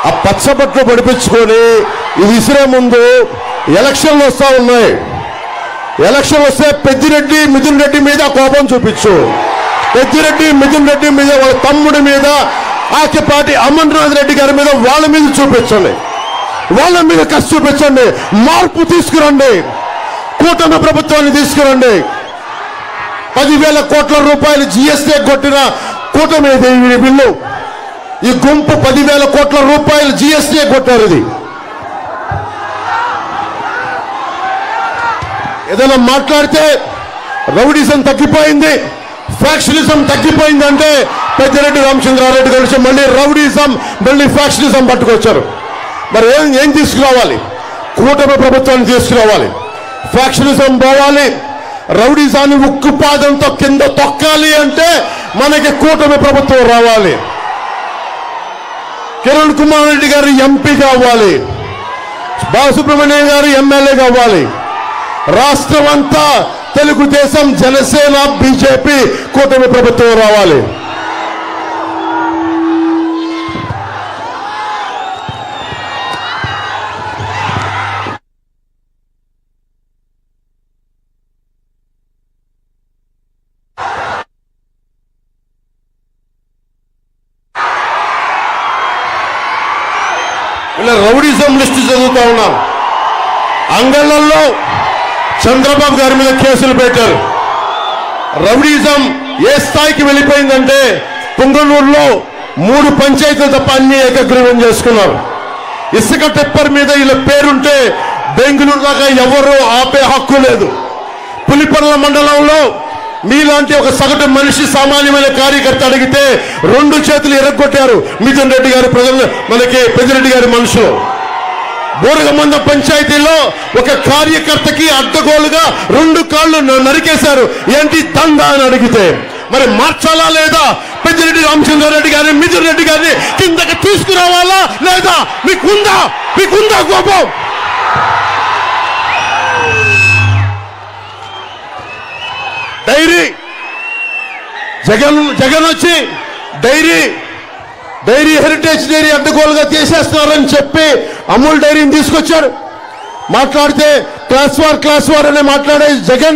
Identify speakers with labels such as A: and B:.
A: ఆ పచ్చబట్లు పడిపించుకొని ఇది విసిరే ముందు ఎలక్షన్లు వస్తా ఉన్నాయి. ఎలక్షన్ వస్తే పెద్దిరెడ్డి మిథున్ రెడ్డి మీద కోపం చూపించు. పెద్దిరెడ్డి మిథున్ రెడ్డి మీద, వాళ్ళ తమ్ముడి మీద, ఆకిపాటి అమర్నాథ్ రెడ్డి గారి మీద, వాళ్ళ మీద చూపించండి. వాళ్ళ మీద కసి చూపించండి. మార్పు తీసుకురండి. కూటమి ప్రభుత్వాన్ని తీసుకురండి. 10,000 కోట్ల రూపాయలు జీఎస్టీ కొట్టిన కూటమి బిల్లు. ఈ గుంపు 10,000 కోట్ల రూపాయలు జీఎస్టీ కొట్టారు. ఇది ఏదైనా మాట్లాడితే రౌడీజం తగ్గిపోయింది, ఫ్యాక్షనిజం తగ్గిపోయిందంటే పెద్దిరెడ్డి రామచంద్రారెడ్డి కలిసి మళ్ళీ రౌడీజం, మళ్ళీ ఫ్యాక్షనిజం పట్టుకొచ్చారు. మరి ఏం తీసుకురావాలి? కూటమి ప్రభుత్వాన్ని తీసుకురావాలి. ఫ్యాక్షనిజం పోవాలి. రౌడీజాన్ని ఉక్కుపాదంతో కింద తొక్కాలి అంటే మనకి కూటమి ప్రభుత్వం రావాలి. కిరణ్ కుమార్ రెడ్డి గారు ఎంపీ కావాలి. బాలసుబ్రహ్మణ్యం గారు ఎమ్మెల్యే కావాలి. రాష్ట్రం అంతా తెలుగుదేశం, జనసేన, బీజేపీ కూటమి ప్రభుత్వం రావాలి. ఇలా రౌడీజం లిస్టు చదువుతా ఉన్నాం. అంగళ్ళల్లో చంద్రబాబు గారి మీద కేసులు పెట్టారు. రౌడీజం ఏ స్థాయికి వెళ్ళిపోయిందంటే పుంగనూరులో 3 పంచాయతీలు తప్ప అన్ని ఏకగ్రీవం చేసుకున్నారు. ఇసుక టెప్పర్ మీద ఇలా పేరుంటే బెంగళూరు దాకా ఎవరు ఆపే హక్కు లేదు. పులిపర్ల మండలంలో మీలాంటి ఒక సగటు మనిషి, సామాన్యమైన కార్యకర్త అడిగితే 2 చేతులు ఎరగొట్టారు మిథున్ రెడ్డి గారి ప్రజలు, మనకి పెద్దిరెడ్డి గారి మనుషులు. బోరగమంద పంచాయతీలో ఒక కార్యకర్తకి అడ్డగోలుగా 2 కాళ్ళు నరికేశారు. ఏంటి దందా అని అడిగితే మరి మార్చాలా లేదా? పెద్దిరెడ్డి రామచంద్రారెడ్డి గారిని, మిథున్ రెడ్డి గారిని కిందకి తీసుకురావాలా లేదా? మీకుందా కోపం? డైరీ జగన్ వచ్చి డైరీ హెరిటేజ్ డైరీ అడ్డగోలుగా తీసేస్తున్నారని చెప్పి అమూల్ డైరీని తీసుకొచ్చాడు. మాట్లాడితే క్లాస్ వార్ అని మాట్లాడే జగన్